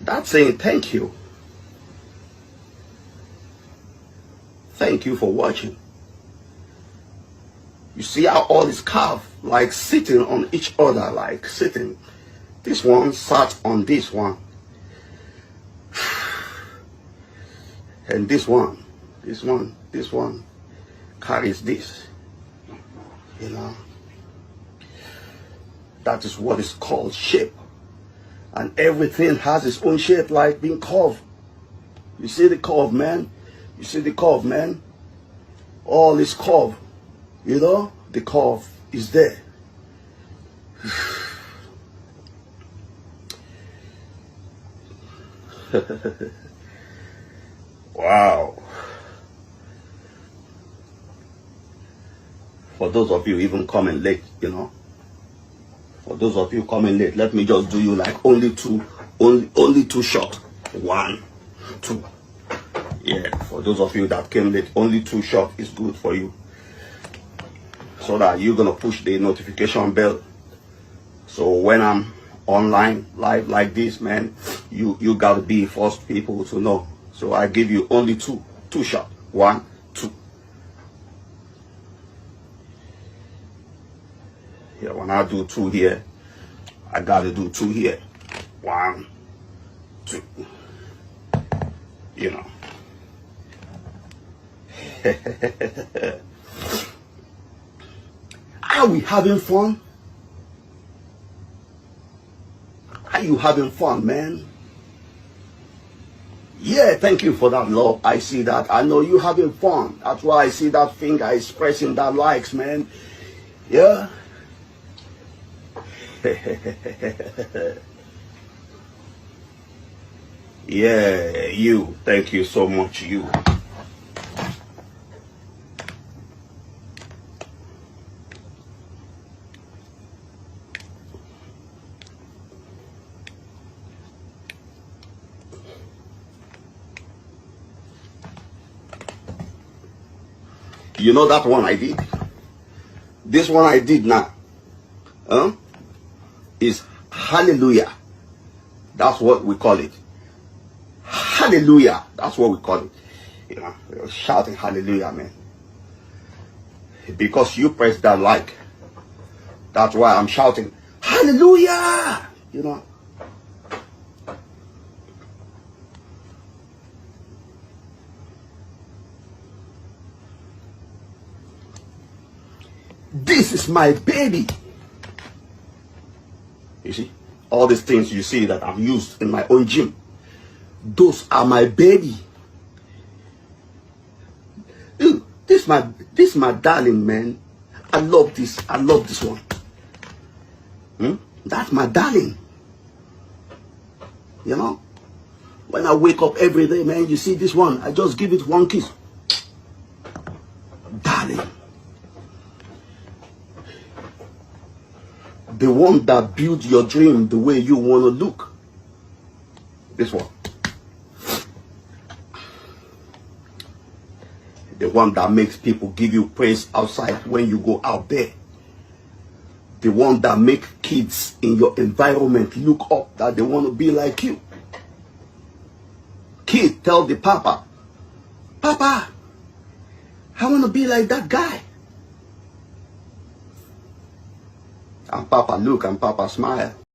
That's saying thank you. Thank you for watching. You see how all is carved, like sitting on each other, like sitting. This one sat on this one. And this one carries this. You know. That is what is called shape. And everything has its own shape, like being curved. You see the curve, man? You see the curve, man? All is curved. You know? The curve is there. Wow. For those of you even coming late, you know. For those of you coming late, let me just do you like only two shots. 1, 2. Yeah, for those of you that came late, only 2 shots is good for you. So that you're gonna push the notification bell. So when I'm online live like this, man, you gotta be first people to know. So I give you only two shots. 1, 2. Yeah, when I do 2 here, I gotta do 2 here. 1, 2. You know. Are we having fun? Are you having fun, man? Yeah, thank you for that, love. I see that. I know you having fun. That's why I see that finger expressing that likes, man. Yeah. Yeah, you. Thank you so much, you. You know that one I did? This one I did now. Is hallelujah. That's what we call it. Hallelujah. That's what we call it. You know, we're shouting hallelujah, man. Because you press that like. That's why I'm shouting hallelujah. You know. This is my baby. You see, all these things you see that I've used in my own gym, those are my baby. Ew, this my darling, man. I love this. I love this one. That's my darling. You know, when I wake up every day, man, you see this one, I just give it one kiss. Darling. The one that built your dream the way you want to look. This one. The one that makes people give you praise outside when you go out there. The one that makes kids in your environment look up that they want to be like you. Kid tell the papa, Papa, I want to be like that guy. And Papa look and Papa smile.